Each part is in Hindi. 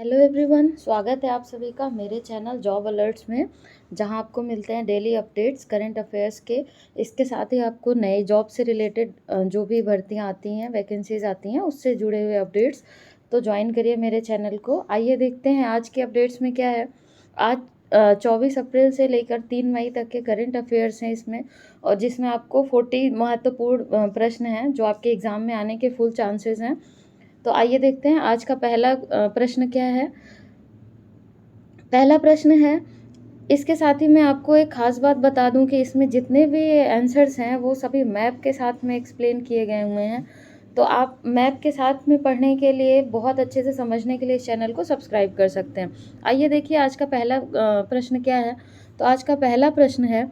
हेलो एवरीवन, स्वागत है आप सभी का मेरे चैनल जॉब अलर्ट्स में, जहां आपको मिलते हैं डेली अपडेट्स करंट अफेयर्स के। इसके साथ ही आपको नए जॉब से रिलेटेड जो भी भर्तियां आती हैं, वैकेंसीज आती हैं, उससे जुड़े हुए अपडेट्स। तो ज्वाइन करिए मेरे चैनल को। आइए देखते हैं आज के अपडेट्स में क्या है। आज 24 अप्रैल से लेकर 3 मई तक के करंट अफेयर्स हैं इसमें, और जिसमें आपको 40 महत्वपूर्ण प्रश्न हैं जो आपके एग्ज़ाम में आने के फुल चांसेस हैं। तो आइए देखते हैं आज का पहला प्रश्न क्या है। पहला प्रश्न है, इसके साथ ही मैं आपको एक ख़ास बात बता दूं कि इसमें जितने भी आंसर्स हैं वो सभी मैप के साथ में एक्सप्लेन किए गए हुए हैं। तो आप मैप के साथ में पढ़ने के लिए, बहुत अच्छे से समझने के लिए इस चैनल को सब्सक्राइब कर सकते हैं। आइए देखिए आज का पहला प्रश्न क्या है। तो आज का पहला प्रश्न है,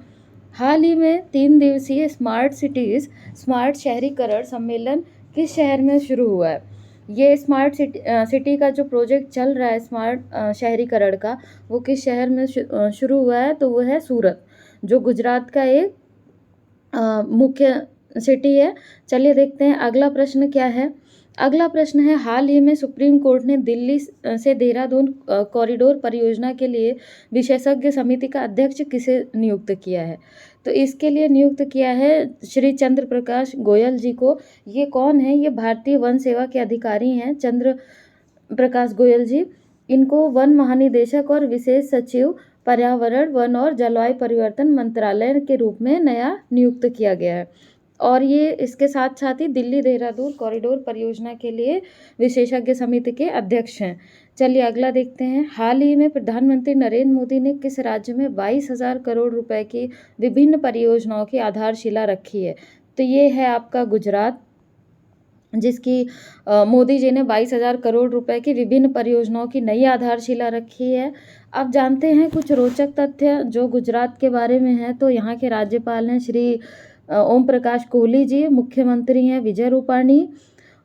हाल ही में 3 दिवसीय स्मार्ट सिटीज़ स्मार्ट शहरीकरण सम्मेलन किस शहर में शुरू हुआ है। ये स्मार्ट सिटी का जो प्रोजेक्ट चल रहा है स्मार्ट शहरीकरण का, वो किस शहर में शुरू हुआ है। तो वो है सूरत, जो गुजरात का एक मुख्य सिटी है। चलिए देखते हैं अगला प्रश्न क्या है। अगला प्रश्न है, हाल ही में सुप्रीम कोर्ट ने दिल्ली से देहरादून कॉरिडोर परियोजना के लिए विशेषज्ञ समिति का अध्यक्ष किसे नियुक्त किया है। तो इसके लिए नियुक्त किया है श्री चंद्र प्रकाश गोयल जी को। ये कौन है? ये भारतीय वन सेवा के अधिकारी हैं, चंद्र प्रकाश गोयल जी। इनको वन महानिदेशक और विशेष सचिव पर्यावरण, वन और जलवायु परिवर्तन मंत्रालय के रूप में नया नियुक्त किया गया है। और ये इसके साथ साथ ही दिल्ली देहरादून कॉरिडोर परियोजना के लिए विशेषज्ञ समिति के अध्यक्ष हैं। चलिए अगला देखते हैं। हाल ही में प्रधानमंत्री नरेंद्र मोदी ने किस राज्य में 22,000 करोड़ रुपए की विभिन्न परियोजनाओं की आधारशिला रखी है। तो ये है आपका गुजरात, जिसकी मोदी जी ने 22,000 करोड़ रुपए की विभिन्न परियोजनाओं की नई आधारशिला रखी है। अब जानते हैं कुछ रोचक तथ्य जो गुजरात के बारे में है। तो यहाँ के राज्यपाल हैं श्री ओम प्रकाश कोहली जी, मुख्यमंत्री हैं विजय रूपाणी,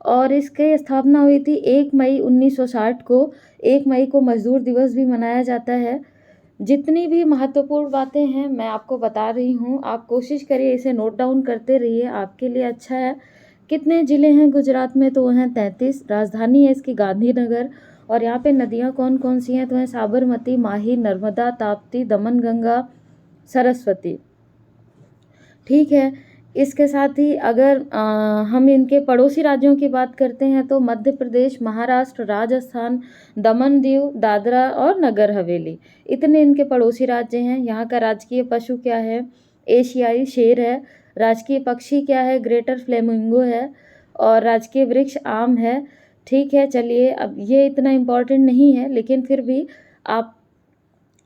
और इसकी स्थापना हुई थी 1 मई 1960 को। 1 मई को मजदूर दिवस भी मनाया जाता है। जितनी भी महत्वपूर्ण बातें हैं मैं आपको बता रही हूँ, आप कोशिश करिए इसे नोट डाउन करते रहिए, आपके लिए अच्छा है। कितने ज़िले हैं गुजरात में? तो वो हैं 33। राजधानी है इसकी गांधीनगर। और यहाँ पे नदियाँ कौन कौन सी हैं? तो हैं साबरमती, माही, नर्मदा, ताप्ती, दमन गंगा, सरस्वती। ठीक है। इसके साथ ही अगर हम इनके पड़ोसी राज्यों की बात करते हैं तो मध्य प्रदेश, महाराष्ट्र, राजस्थान, दमन दीव, दादरा और नगर हवेली, इतने इनके पड़ोसी राज्य हैं। यहाँ का राजकीय पशु क्या है? एशियाई शेर है। राजकीय पक्षी क्या है? ग्रेटर फ्लेमिंगो है। और राजकीय वृक्ष आम है। ठीक है, चलिए अब ये इतना इम्पोर्टेंट नहीं है, लेकिन फिर भी आप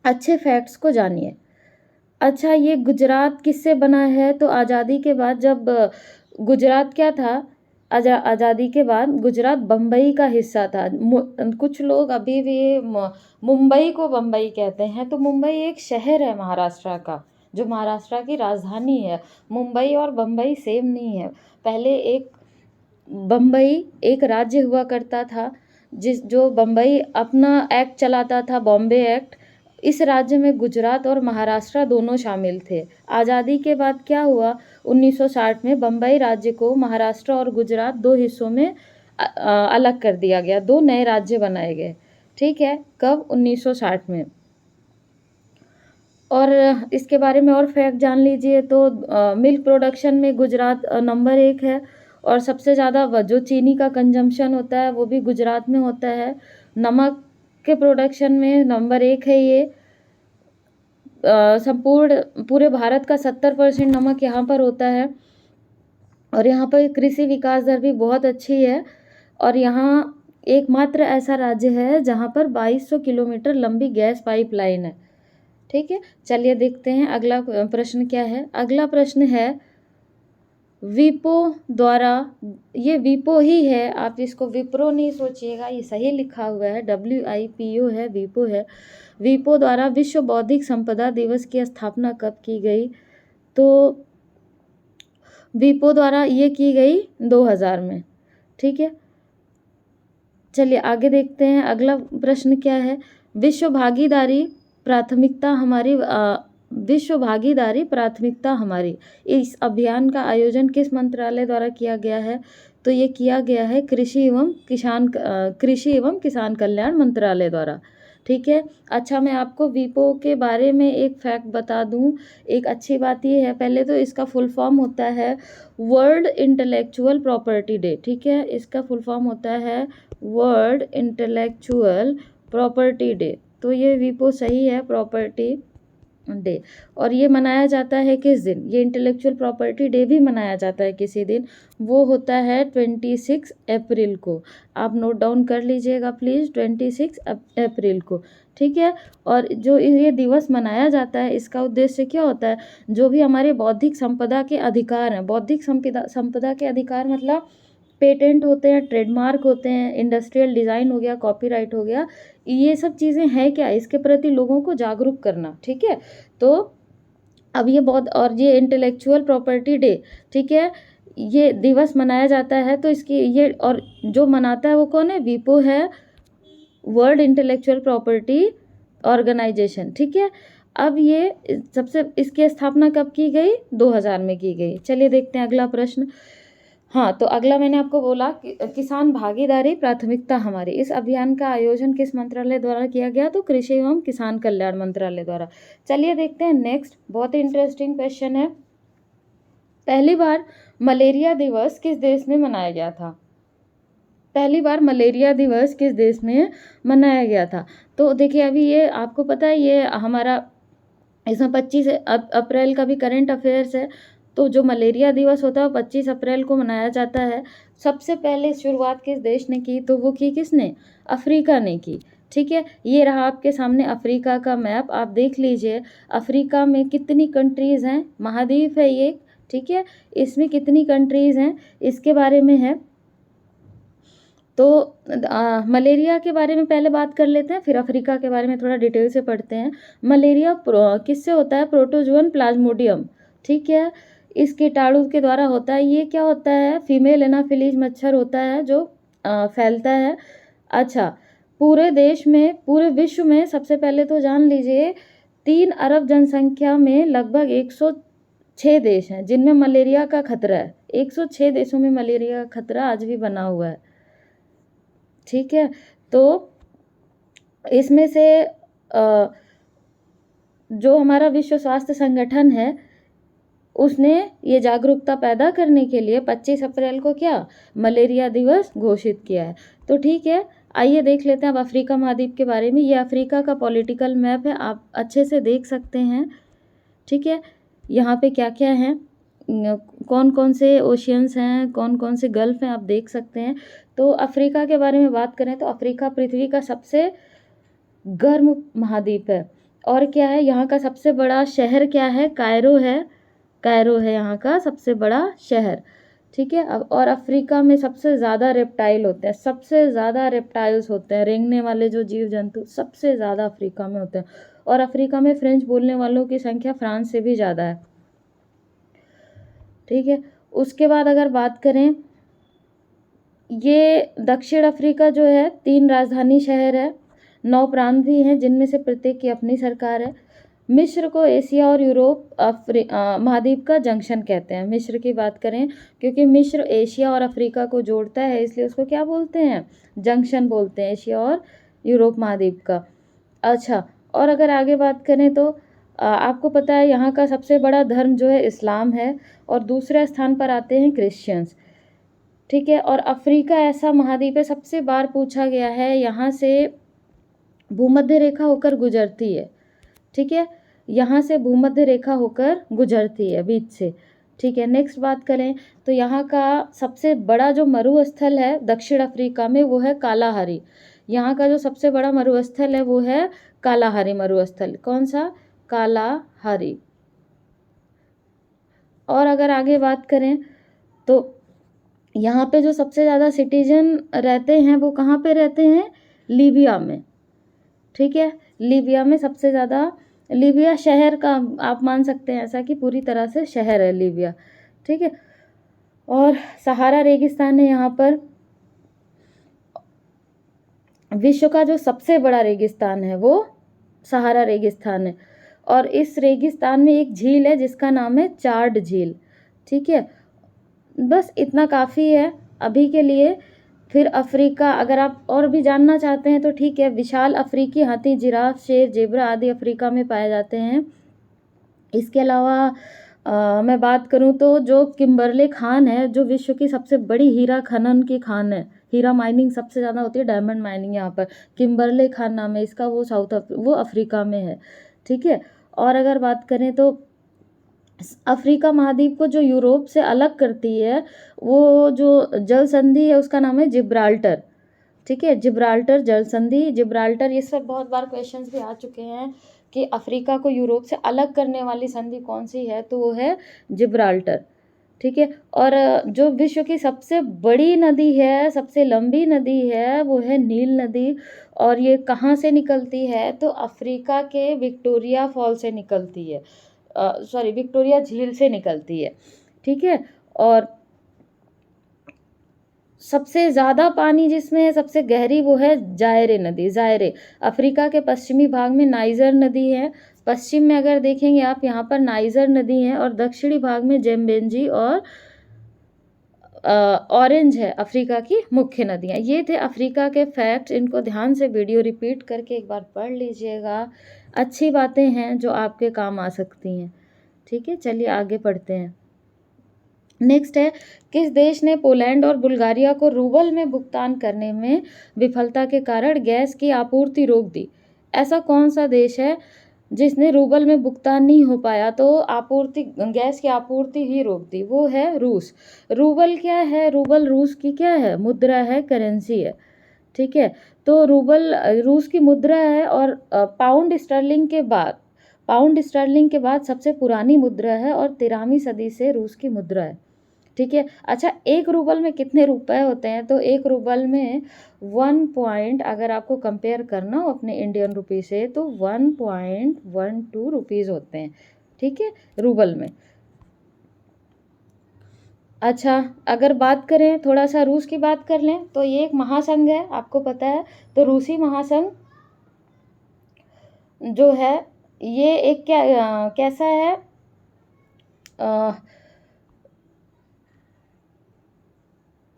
अच्छे फैक्ट्स को जानिए। अच्छा, ये गुजरात किससे बना है? तो आज़ादी के बाद जब गुजरात क्या था, आज़ादी के बाद गुजरात बम्बई का हिस्सा था। कुछ लोग अभी भी मुंबई को बम्बई कहते हैं। तो मुंबई एक शहर है महाराष्ट्र का, जो महाराष्ट्र की राजधानी है। मुंबई और बम्बई सेम नहीं है। पहले एक बम्बई एक राज्य हुआ करता था, जो बम्बई अपना एक्ट चलाता था, बॉम्बे एक्ट। इस राज्य में गुजरात और महाराष्ट्र दोनों शामिल थे। आज़ादी के बाद क्या हुआ? 1960 में बम्बई राज्य को महाराष्ट्र और गुजरात दो हिस्सों में अलग कर दिया गया, दो नए राज्य बनाए गए। ठीक है, कब? 1960 में। और इसके बारे में और फैक्ट जान लीजिए तो मिल्क प्रोडक्शन में गुजरात नंबर 1 है। और सबसे ज़्यादा जो चीनी का कंजम्पशन होता है वो भी गुजरात में होता है। नमक के प्रोडक्शन में नंबर 1 है ये। संपूर्ण पूरे भारत का 70% नमक यहाँ पर होता है। और यहाँ पर कृषि विकास दर भी बहुत अच्छी है। और यहाँ एकमात्र ऐसा राज्य है जहाँ पर 2200 किलोमीटर लंबी गैस पाइपलाइन है। ठीक है, चलिए देखते हैं अगला प्रश्न क्या है। अगला प्रश्न है, विपो द्वारा, ये विपो ही है, आप इसको विप्रो नहीं सोचिएगा, ये सही लिखा हुआ है, WIPO है, विपो है। विपो द्वारा विश्व बौद्धिक संपदा दिवस की स्थापना कब की गई? तो विपो द्वारा ये की गई 2000 में। ठीक है, चलिए आगे देखते हैं। अगला प्रश्न क्या है, विश्व भागीदारी प्राथमिकता हमारी, विश्व भागीदारी प्राथमिकता हमारी, इस अभियान का आयोजन किस मंत्रालय द्वारा किया गया है? तो ये किया गया है कृषि एवं किसान कल्याण मंत्रालय द्वारा। ठीक है। अच्छा, मैं आपको वीपो के बारे में एक फैक्ट बता दूं। एक अच्छी बात ये है, पहले तो इसका फुल फॉर्म होता है वर्ल्ड इंटेलेक्चुअल प्रॉपर्टी डे। ठीक है, इसका फुल फॉर्म होता है वर्ल्ड इंटेलेक्चुअल प्रॉपर्टी डे। तो ये वीपो सही है, प्रॉपर्टी डे। और ये मनाया जाता है किस दिन? ये इंटेलेक्चुअल प्रॉपर्टी डे भी मनाया जाता है किसी दिन, वो होता है 26 अप्रैल को। आप नोट डाउन कर लीजिएगा प्लीज़, 26 अप्रैल को। ठीक है। और जो ये दिवस मनाया जाता है, इसका उद्देश्य क्या होता है? जो भी हमारे बौद्धिक संपदा के अधिकार हैं, बौद्धिक संपदा के अधिकार मतलब पेटेंट होते हैं, ट्रेडमार्क होते हैं, इंडस्ट्रियल डिज़ाइन हो गया, कॉपीराइट हो गया, ये सब चीज़ें हैं क्या, इसके प्रति लोगों को जागरूक करना। ठीक है। तो अब ये बहुत, और ये इंटेलेक्चुअल प्रॉपर्टी डे, ठीक है, ये दिवस मनाया जाता है, तो इसकी ये, और जो मनाता है वो कौन है? वीपो है, वर्ल्ड इंटेलेक्चुअल प्रॉपर्टी ऑर्गेनाइजेशन। ठीक है। अब ये सबसे, इसकी स्थापना कब की गई? 2000 में की गई। चलिए देखते हैं अगला प्रश्न। हाँ, तो अगला मैंने आपको बोला कि किसान भागीदारी प्राथमिकता हमारी, इस अभियान का आयोजन किस मंत्रालय द्वारा किया गया? तो कृषि एवं किसान कल्याण मंत्रालय द्वारा। चलिए देखते हैं नेक्स्ट, बहुत ही इंटरेस्टिंग क्वेश्चन है। पहली बार मलेरिया दिवस किस देश में मनाया गया था? पहली बार मलेरिया दिवस किस देश में मनाया गया था? तो देखिए, अभी ये आपको पता है, ये हमारा इसमें 25 अप्रैल का भी करंट अफेयर्स है। तो जो मलेरिया दिवस होता है वो 25 अप्रैल को मनाया जाता है। सबसे पहले शुरुआत किस देश ने की? तो वो की किसने? अफ्रीका ने की। ठीक है, ये रहा आपके सामने अफ्रीका का मैप, आप देख लीजिए अफ्रीका में कितनी कंट्रीज़ हैं, महाद्वीप है ये। ठीक है, इसमें कितनी कंट्रीज़ हैं इसके बारे में है। तो मलेरिया के बारे में पहले बात कर लेते हैं, फिर अफ्रीका के बारे में थोड़ा डिटेल से पढ़ते हैं। मलेरिया किससे होता है? Protozoan Plasmodium. ठीक है, इस कीटाणु के द्वारा होता है। ये क्या होता है? फीमेल एनाफिलीज मच्छर होता है जो फैलता है। अच्छा, पूरे देश में, पूरे विश्व में, सबसे पहले तो जान लीजिए 3 अरब जनसंख्या में लगभग 106 देश हैं जिनमें मलेरिया का खतरा है। 106 देशों में मलेरिया का खतरा आज भी बना हुआ है। ठीक है, तो इसमें से जो हमारा विश्व स्वास्थ्य संगठन है उसने ये जागरूकता पैदा करने के लिए 25 अप्रैल को क्या मलेरिया दिवस घोषित किया है। तो ठीक है, आइए देख लेते हैं अब अफ्रीका महाद्वीप के बारे में। ये अफ्रीका का पॉलिटिकल मैप है, आप अच्छे से देख सकते हैं। ठीक है, यहाँ पे क्या क्या है, कौन कौन से ओशियंस हैं, कौन कौन से गल्फ हैं, आप देख सकते हैं। तो अफ्रीका के बारे में बात करें तो अफ्रीका पृथ्वी का सबसे गर्म महाद्वीप है। और क्या है, यहाँ का सबसे बड़ा शहर क्या है? कायरो है। कायरो है यहाँ का सबसे बड़ा शहर। ठीक है, अब और अफ्रीका में सबसे ज़्यादा रेप्टाइल होते हैं, सबसे ज़्यादा रेप्टाइल्स होते हैं, रेंगने वाले जो जीव जंतु सबसे ज़्यादा अफ्रीका में होते हैं। और अफ्रीका में फ्रेंच बोलने वालों की संख्या फ्रांस से भी ज़्यादा है। ठीक है, उसके बाद अगर बात करें, ये दक्षिण अफ्रीका जो है 3 राजधानी शहर है, 9 प्रांत भी हैं जिनमें से प्रत्येक की अपनी सरकार है। मिस्र को एशिया और यूरोप महाद्वीप का जंक्शन कहते हैं। मिस्र की बात करें, क्योंकि मिस्र एशिया और अफ्रीका को जोड़ता है इसलिए उसको क्या बोलते हैं? जंक्शन बोलते हैं, एशिया और यूरोप महाद्वीप का। अच्छा, और अगर आगे बात करें तो आपको पता है यहाँ का सबसे बड़ा धर्म जो है इस्लाम है, और दूसरे स्थान पर आते हैं क्रिश्चियंस। ठीक है, और अफ्रीका ऐसा महाद्वीप है, सबसे बार पूछा गया है, यहाँ से भूमध्य रेखा होकर गुजरती है। ठीक है, यहाँ से भूमध्य रेखा होकर गुजरती है बीच से। ठीक है, नेक्स्ट बात करें तो यहाँ का सबसे बड़ा जो मरुस्थल है दक्षिण अफ्रीका में वो है कालाहारी। यहाँ का जो सबसे बड़ा मरुस्थल है वो है कालाहारी मरुस्थल। कौन सा? कालाहारी। और अगर आगे बात करें तो यहाँ पे जो सबसे ज़्यादा सिटीजन रहते हैं वो कहाँ पे रहते हैं? लीबिया में। ठीक है, लीबिया में सबसे ज़्यादा, लीबिया शहर का आप मान सकते हैं ऐसा कि पूरी तरह से शहर है लीबिया। ठीक है, और सहारा रेगिस्तान है यहाँ पर। विश्व का जो सबसे बड़ा रेगिस्तान है वो सहारा रेगिस्तान है, और इस रेगिस्तान में एक झील है जिसका नाम है चाड झील। ठीक है, बस इतना काफ़ी है। अभी के लिए। फिर अफ्रीका, अगर आप और भी जानना चाहते हैं तो ठीक है। विशाल अफ्रीकी हाथी, जिराफ, शेर, जेब्रा आदि अफ्रीका में पाए जाते हैं। इसके अलावा मैं बात करूं तो जो किम्बरले खान है, जो विश्व की सबसे बड़ी हीरा खनन की खान है, हीरा माइनिंग सबसे ज़्यादा होती है, डायमंड माइनिंग यहाँ पर, किम्बरले खान नाम है इसका, वो अफ्रीका में है। ठीक है। और अगर बात करें तो अफ्रीका महाद्वीप को जो यूरोप से अलग करती है, वो जो जल संधि है उसका नाम है जिब्राल्टर। ठीक है, जिब्राल्टर जल संधि, जिब्राल्टर, ये सब बहुत बार क्वेश्चंस भी आ चुके हैं कि अफ्रीका को यूरोप से अलग करने वाली संधि कौन सी है, तो वो है जिब्राल्टर। ठीक है। और जो विश्व की सबसे बड़ी नदी है, सबसे लंबी नदी है, वो है नील नदी। और ये कहाँ से निकलती है, तो अफ्रीका के विक्टोरिया फॉल से निकलती है, सॉरी विक्टोरिया झील से निकलती है। ठीक है। और सबसे ज़्यादा पानी जिसमें है, सबसे गहरी, वो है जायरे नदी, जायरे। अफ्रीका के पश्चिमी भाग में नाइजर नदी है, पश्चिम में अगर देखेंगे आप यहाँ पर नाइजर नदी है, और दक्षिणी भाग में जेम्बेंजी और ऑरेंज है अफ्रीका की मुख्य नदियाँ। ये थे अफ्रीका के फैक्ट्स, इनको ध्यान से वीडियो रिपीट करके एक बार पढ़ लीजिएगा। अच्छी बातें हैं जो आपके काम आ सकती हैं। ठीक है, चलिए आगे पढ़ते हैं। नेक्स्ट है, किस देश ने पोलैंड और बुल्गारिया को रूबल में भुगतान करने में विफलता के कारण गैस की आपूर्ति रोक दी? ऐसा कौन सा देश है जिसने रूबल में भुगतान नहीं हो पाया तो आपूर्ति, गैस की आपूर्ति ही रोक दी? वो है रूस। रूबल क्या है? रूबल रूस की क्या है? मुद्रा है, करेंसी है। ठीक है। तो रूबल रूस की मुद्रा है, और पाउंड स्टर्लिंग के बाद सबसे पुरानी मुद्रा है, और 13वीं सदी से रूस की मुद्रा है। ठीक है। अच्छा, एक रूबल में कितने रुपए होते हैं, तो एक रूबल में 1 पॉइंट, अगर आपको कंपेयर करना हो अपने इंडियन रुपी से, तो 1.12 रुपीज़ होते हैं। ठीक है, रूबल में। अच्छा, अगर बात करें, थोड़ा सा रूस की बात कर लें, तो ये एक महासंघ है, आपको पता है। तो रूसी महासंघ जो है, ये एक कैसा है,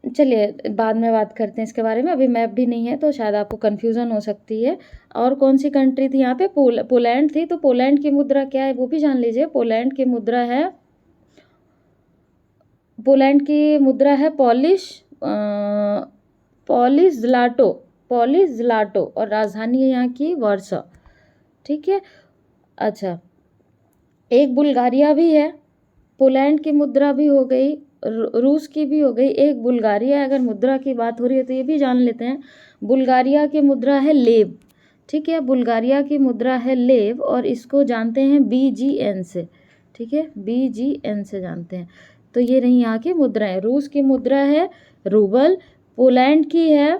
चलिए बाद में बात करते हैं इसके बारे में, अभी मैप भी नहीं है तो शायद आपको कन्फ्यूज़न हो सकती है। और कौन सी कंट्री थी यहाँ पे? पोलैंड थी। तो पोलैंड की मुद्रा क्या है वो भी जान लीजिए। पोलैंड की मुद्रा है पॉलिश ज़्लाटो, और राजधानी है यहाँ की वार्सा। ठीक है। अच्छा, एक बुल्गारिया भी है। पोलैंड की मुद्रा भी हो गई, रूस की भी हो गई, एक बुल्गारिया। अगर मुद्रा की बात हो रही है तो ये भी जान लेते हैं, बुल्गारिया की मुद्रा है लेव। ठीक है, बुल्गारिया की मुद्रा है लेव, और इसको जानते हैं BGN से। ठीक है, BGN से जानते हैं। तो ये रही यहाँ की मुद्राएं। रूस की मुद्रा है रूबल, पोलैंड की है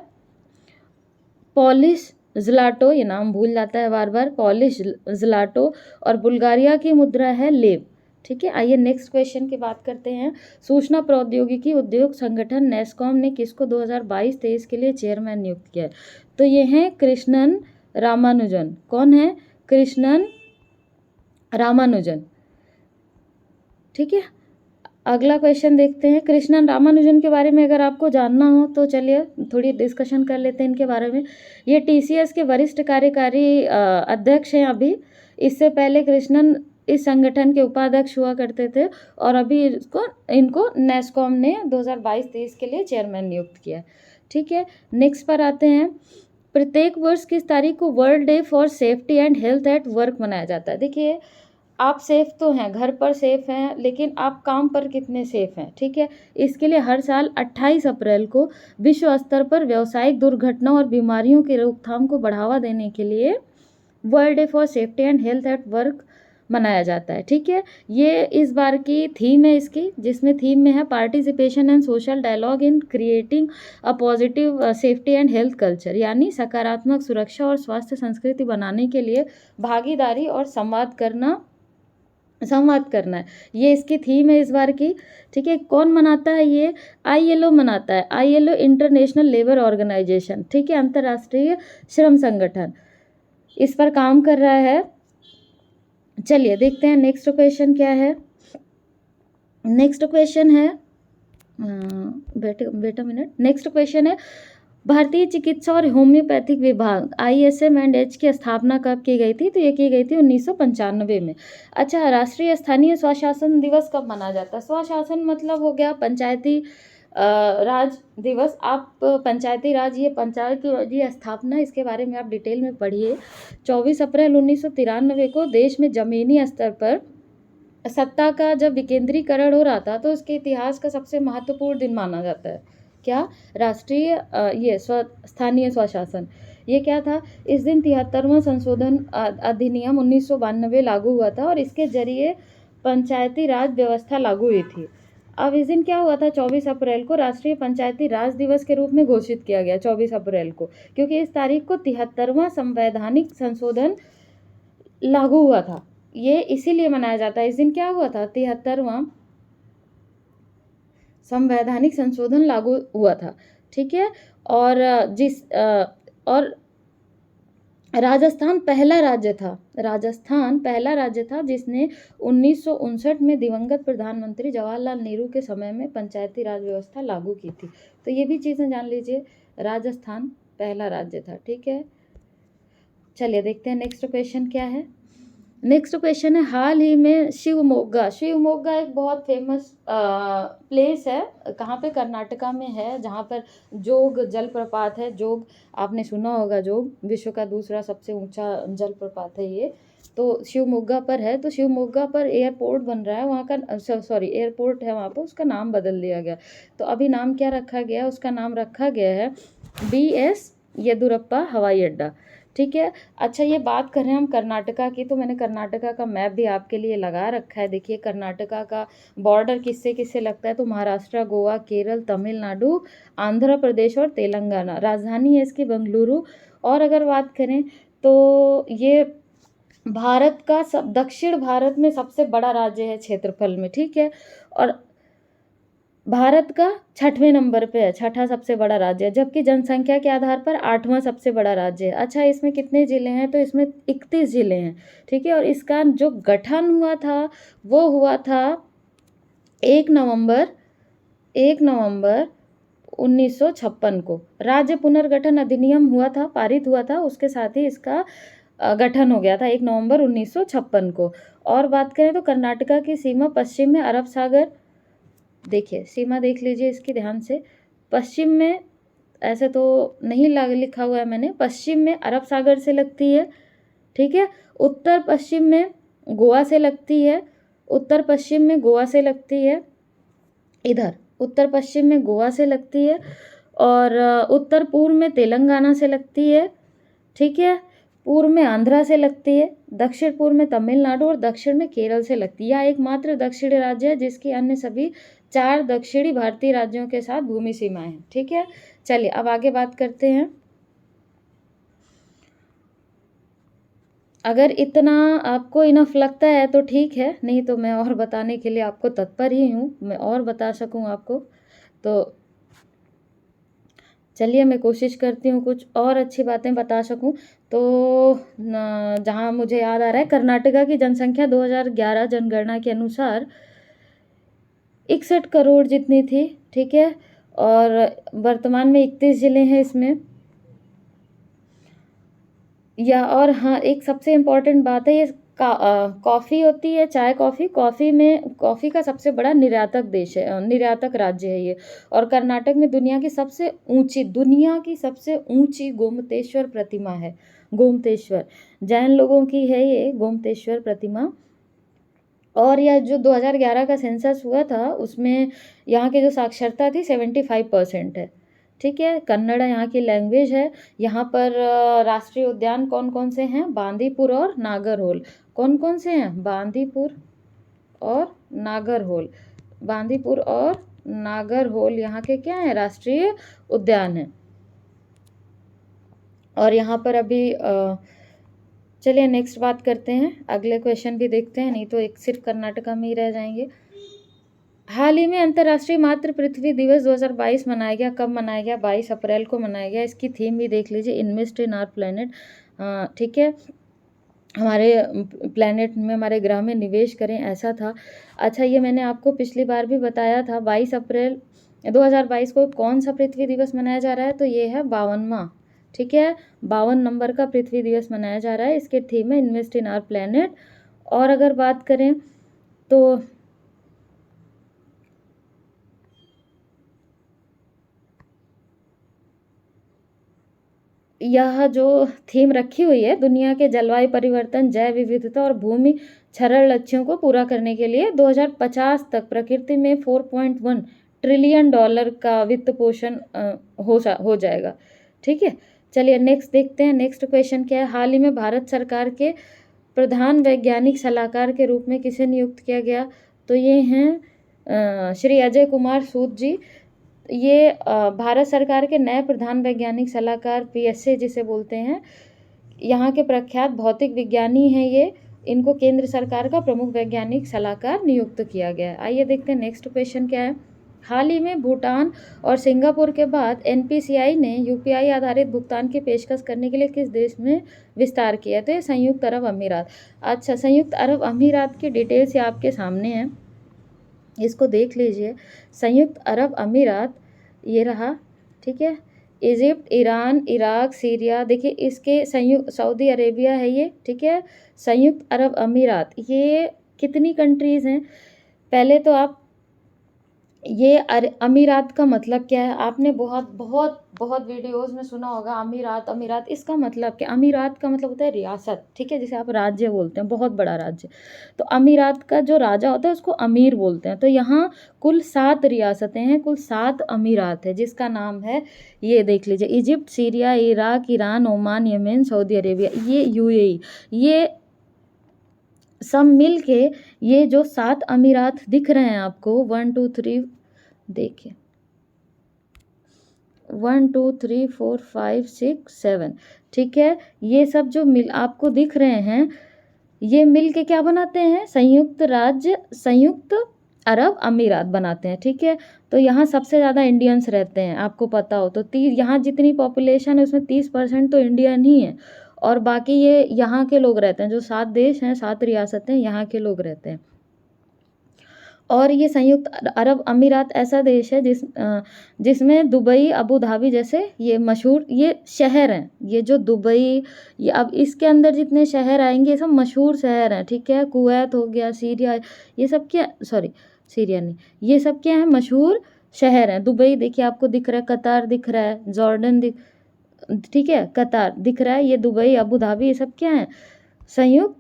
पॉलिश ज़्लाटो, ये नाम भूल जाता है बार बार, पॉलिश ज़्लाटो, और बुल्गारिया की मुद्रा है लेव। ठीक है। आइए नेक्स्ट क्वेश्चन की बात करते हैं। सूचना प्रौद्योगिकी उद्योग संगठन नेस्कॉम ने किसको 2022-23 के लिए चेयरमैन नियुक्त किया है? तो ये हैं कृष्णन रामानुजन। कौन है? कृष्णन रामानुजन। ठीक है, अगला क्वेश्चन देखते हैं। कृष्णन रामानुजन के बारे में अगर आपको जानना हो तो चलिए थोड़ी डिस्कशन कर लेते हैं इनके बारे में। ये TCS के वरिष्ठ कार्यकारी अध्यक्ष हैं अभी। इससे पहले कृष्णन इस संगठन के उपाध्यक्ष हुआ करते थे, और अभी इनको नेस्कॉम ने 2022-23 के लिए चेयरमैन नियुक्त किया। ठीक है, नेक्स्ट पर आते हैं। प्रत्येक वर्ष किस तारीख को world day for safety and health at work मनाया जाता है? देखिए, आप सेफ तो हैं, घर पर सेफ हैं, लेकिन आप काम पर कितने सेफ हैं? ठीक है, इसके लिए हर साल 28 अप्रैल को विश्व स्तर पर व्यावसायिक दुर्घटना और बीमारियों की रोकथाम को बढ़ावा देने के लिए world day for safety and health at work मनाया जाता है। ठीक है, ये इस बार की थीम है इसकी, जिसमें थीम में है participation and social dialogue in creating a positive safety and health culture, यानी सकारात्मक सुरक्षा और स्वास्थ्य संस्कृति बनाने के लिए भागीदारी और संवाद करना है। ये इसकी थीम है इस बार की। ठीक है, कौन मनाता है ये? ILO मनाता है। ILO International Labour Organization. ठीक है, अंतर्राष्ट्रीय श्रम संगठन इस पर काम कर रहा है। चलिए देखते हैं नेक्स्ट क्वेश्चन क्या है। नेक्स्ट क्वेश्चन है, बेटा मिनट। नेक्स्ट क्वेश्चन है, भारतीय चिकित्सा और होम्योपैथिक विभाग ISM&H की स्थापना कब की गई थी? तो ये की गई थी 1995 में। अच्छा, राष्ट्रीय स्थानीय स्वशासन दिवस कब मनाया जाता है? स्वशासन मतलब हो गया पंचायती राज दिवस। आप पंचायती राज, ये पंचायत की स्थापना, इसके बारे में आप डिटेल में पढ़िए। 24 अप्रैल 1993 को देश में जमीनी स्तर पर सत्ता का जब विकेंद्रीकरण हो रहा था, तो उसके इतिहास का सबसे महत्वपूर्ण दिन माना जाता है। क्या? राष्ट्रीय ये स्थानीय स्वशासन, ये क्या था? इस दिन 73वां संशोधन अधिनियम 1992 लागू हुआ था और इसके जरिए पंचायती राज व्यवस्था लागू हुई थी। अब इस दिन क्या हुआ था? 24 अप्रैल को राष्ट्रीय पंचायती राज दिवस के रूप में घोषित किया गया 24 अप्रैल को, क्योंकि इस तारीख को 73वां संवैधानिक संशोधन लागू हुआ था। ये इसीलिए मनाया जाता है। इस दिन क्या हुआ था? 73वां संवैधानिक संशोधन लागू हुआ था, ठीक है। और राजस्थान पहला राज्य था जिसने 1959 में दिवंगत प्रधानमंत्री जवाहरलाल नेहरू के समय में पंचायती राज व्यवस्था लागू की थी। तो ये भी चीज़ें जान लीजिए, राजस्थान पहला राज्य था, ठीक है। चलिए देखते हैं नेक्स्ट क्वेश्चन क्या है। नेक्स्ट क्वेश्चन है, हाल ही में शिवमोग्गा एक बहुत फेमस प्लेस है। कहाँ पे? कर्नाटका में है, जहाँ पर जोग जलप्रपात है। जोग आपने सुना होगा, जोग विश्व का दूसरा सबसे ऊंचा जलप्रपात है ये। तो शिवमोग्गा पर है। तो शिवमोग्गा पर एयरपोर्ट बन रहा है, वहाँ का एयरपोर्ट है वहाँ पर, उसका नाम बदल दिया गया। तो अभी नाम क्या रखा गया? उसका नाम रखा गया है BS येदियुरप्पा हवाई अड्डा, ठीक है। अच्छा, ये बात कर रहे हैं हम कर्नाटका की, तो मैंने कर्नाटका का मैप भी आपके लिए लगा रखा है। देखिए कर्नाटका का बॉर्डर किससे किससे लगता है? तो महाराष्ट्र, गोवा, केरल, तमिलनाडु, आंध्र प्रदेश और तेलंगाना। राजधानी है इसकी बेंगलुरु। और अगर बात करें तो ये भारत का दक्षिण भारत में सबसे बड़ा राज्य है क्षेत्रफल में, ठीक है। और भारत का 6वें नंबर पे है, छठा सबसे बड़ा राज्य है, जबकि जनसंख्या के आधार पर 8वां सबसे बड़ा राज्य है। अच्छा, इसमें कितने ज़िले हैं? तो इसमें 31 ज़िले हैं, ठीक है। और इसका जो गठन हुआ था वो हुआ था 1 नवंबर 1956 को। राज्य पुनर्गठन अधिनियम हुआ था, पारित हुआ था, उसके साथ ही इसका गठन हो गया था 1 नवंबर 1956 को। और बात करें तो कर्नाटका की सीमा पश्चिम में अरब सागर, देखिए सीमा देख लीजिए इसकी ध्यान से। पश्चिम में, ऐसे तो नहीं लिखा हुआ है मैंने, पश्चिम में अरब सागर से लगती है, ठीक है। उत्तर पश्चिम में गोवा से लगती है, इधर उत्तर पश्चिम में गोवा से लगती है। और उत्तर पूर्व में तेलंगाना से लगती है, ठीक है। पूर्व में आंध्रा से लगती है, दक्षिण पूर्व में तमिलनाडु और दक्षिण में केरल से लगती है। यह एकमात्र दक्षिणी राज्य है जिसकी अन्य सभी 4 दक्षिणी भारतीय राज्यों के साथ भूमि सीमाएं हैं, ठीक है। चलिए अब आगे बात करते हैं। अगर इतना आपको इनफ लगता है तो ठीक है, नहीं तो मैं और बताने के लिए आपको तत्पर ही हूँ, मैं और बता सकूँ आपको। तो चलिए मैं कोशिश करती हूँ कुछ और अच्छी बातें बता सकूँ। तो जहाँ मुझे याद आ रहा है, कर्नाटका की जनसंख्या 2011 जनगणना के अनुसार 61 करोड़ जितनी थी, ठीक है। और वर्तमान में 31 ज़िले हैं इसमें। या और हाँ, एक सबसे इम्पॉर्टेंट बात है, ये कॉफ़ी होती है, चाय कॉफ़ी, कॉफ़ी का सबसे बड़ा निर्यातक राज्य है ये। और कर्नाटक में दुनिया की सबसे ऊंची गोमतेश्वर प्रतिमा है। गोमतेश्वर जैन लोगों की है ये गोमतेश्वर प्रतिमा। और यह जो 2011 का सेंसस हुआ था उसमें यहाँ की जो साक्षरता थी 75% है, ठीक है। कन्नड़ यहाँ की लैंग्वेज है। यहाँ पर राष्ट्रीय उद्यान कौन कौन से हैं? बांदीपुर और नागरहोल। कौन कौन से हैं? बांदीपुर और नागरहोल यहाँ के क्या हैं? राष्ट्रीय उद्यान है। और यहाँ पर अभी चलिए नेक्स्ट बात करते हैं, अगले क्वेश्चन भी देखते हैं, नहीं तो एक सिर्फ कर्नाटका में ही रह जाएंगे। हाल ही में अंतर्राष्ट्रीय मातृ पृथ्वी दिवस 2022 मनाया गया। कब मनाया गया? 22 अप्रैल को मनाया गया। इसकी थीम भी देख लीजिए, इन्वेस्ट इन आवर प्लैनेट, ठीक है। हमारे प्लैनेट में, हमारे ग्रह में निवेश करें, ऐसा था। अच्छा, ये मैंने आपको पिछली बार भी बताया था, 22 अप्रैल 2022 को कौन सा पृथ्वी दिवस मनाया जा रहा है? तो ये है 52वां, ठीक है, 52 नंबर का पृथ्वी दिवस मनाया जा रहा है। इसके थीम है इन्वेस्ट इन आवर प्लेनेट। और अगर बात करें तो यह जो थीम रखी हुई है, दुनिया के जलवायु परिवर्तन, जैव विविधता और भूमि क्षरण लक्ष्यों को पूरा करने के लिए 2050 तक प्रकृति में 4.1 ट्रिलियन डॉलर का वित्त पोषण हो जाएगा, ठीक है। चलिए नेक्स्ट देखते हैं, नेक्स्ट क्वेश्चन क्या है। हाल ही में भारत सरकार के प्रधान वैज्ञानिक सलाहकार के रूप में किसे नियुक्त किया गया? तो ये हैं श्री अजय कुमार सूद जी। ये भारत सरकार के नए प्रधान वैज्ञानिक सलाहकार PSA जिसे बोलते हैं, यहाँ के प्रख्यात भौतिक विज्ञानी हैं ये। इनको केंद्र सरकार का प्रमुख वैज्ञानिक सलाहकार नियुक्त किया गया है। आइए देखते हैं नेक्स्ट क्वेश्चन क्या है। हाल ही में भूटान और सिंगापुर के बाद NPCI ने UPI आधारित भुगतान की पेशकश करने के लिए किस देश में विस्तार किया? तो ये संयुक्त अरब अमीरात। अच्छा, संयुक्त अरब अमीरात की डिटेल्स आपके सामने है, इसको देख लीजिए। संयुक्त अरब अमीरात ये रहा, ठीक है। इजिप्ट, ईरान, इराक, सीरिया, देखिए इसके संयुक्त, सऊदी अरेबिया है ये, ठीक है। संयुक्त अरब अमीरात ये कितनी कंट्रीज़ हैं? पहले तो आप ये अमीरात का मतलब क्या है? आपने बहुत बहुत बहुत वीडियोस में सुना होगा अमीरात अमीरात। इसका मतलब क्या? अमीरात का मतलब होता है रियासत, ठीक है, जिसे आप राज्य बोलते हैं, बहुत बड़ा राज्य। तो अमीरात का जो राजा होता है उसको अमीर बोलते हैं। तो यहाँ कुल 7 रियासतें हैं, कुल 7 अमीरात है, जिसका नाम है, ये देख लीजिए, Egypt, Syria, Iraq, Iran, Oman, Yemen, Saudi Arabia, ये UAE, ये सब मिल के ये जो 7 अमीरात दिख रहे हैं आपको, 1 2 3, देखिए 1 2 3 4 5 6 7, ठीक है। ये सब जो मिल आपको दिख रहे हैं, ये मिल के क्या बनाते हैं? संयुक्त राज्य, संयुक्त अरब अमीरात बनाते हैं, ठीक है। तो यहाँ सबसे ज़्यादा इंडियंस रहते हैं, आपको पता हो तो। यहाँ जितनी पॉपुलेशन है उसमें 30% तो इंडियन ही है, और बाकी ये यहाँ के लोग रहते हैं। जो 7 देश हैं, 7 रियासतें, यहाँ के लोग रहते हैं। और ये संयुक्त अरब अमीरात ऐसा देश है जिसमें दुबई, अबू धाबी जैसे ये मशहूर ये शहर हैं। ये जो दुबई, ये अब इसके अंदर जितने शहर आएंगे, ये सब मशहूर शहर हैं, ठीक है। कुवैत हो गया, सीरिया, ये सब क्या, सॉरी सीरिया नहीं, ये सब क्या है? मशहूर शहर हैं। दुबई देखिए आपको दिख रहा है, कतार दिख रहा है, जॉर्डन ठीक है, कतार दिख रहा है, ये दुबई, अबू धाबी, ये सब क्या है? संयुक्त,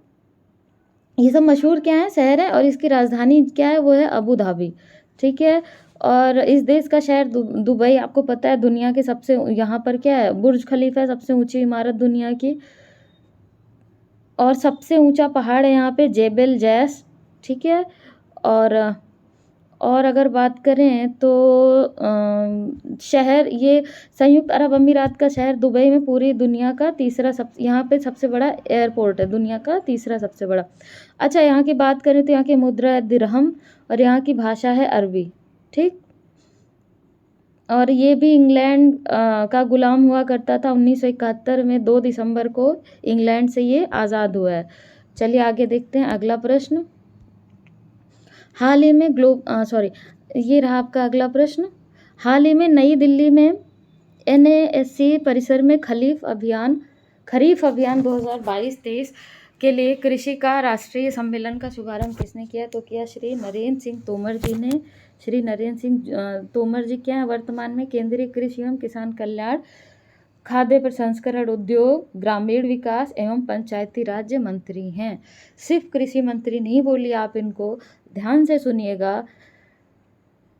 ये सब मशहूर क्या है? शहर है। और इसकी राजधानी क्या है? वो है अबू धाबी, ठीक है। और इस देश का शहर दुबई, आपको पता है दुनिया के सबसे, यहाँ पर क्या है? बुर्ज खलीफा है, सबसे ऊंची इमारत दुनिया की। और सबसे ऊंचा पहाड़ है यहाँ पे जेबल जैस, ठीक है। और अगर बात करें तो शहर, ये संयुक्त अरब अमीरात का शहर दुबई में पूरी दुनिया का तीसरा यहाँ पे सबसे बड़ा एयरपोर्ट है, दुनिया का तीसरा सबसे बड़ा। अच्छा, यहाँ की बात करें तो यहाँ की मुद्रा है दिरहम, और यहाँ की भाषा है अरबी, ठीक। और ये भी इंग्लैंड का गुलाम हुआ करता था। 1971 में 2 दिसंबर को इंग्लैंड से ये आज़ाद हुआ है। चलिए आगे देखते हैं अगला प्रश्न। हाल ही में ये रहा आपका अगला प्रश्न। हाल ही में नई दिल्ली में NASC परिसर में खरीफ अभियान 2022-23 के लिए कृषि का राष्ट्रीय सम्मेलन का शुभारंभ किसने किया? तो किया श्री नरेंद्र सिंह तोमर जी ने। श्री नरेंद्र सिंह तोमर जी क्या है? वर्तमान में केंद्रीय कृषि एवं किसान कल्याण, खाद्य प्रसंस्करण उद्योग, ग्रामीण विकास एवं पंचायती राज्य मंत्री हैं। सिर्फ कृषि मंत्री नहीं बोलिए आप इनको, ध्यान से सुनिएगा।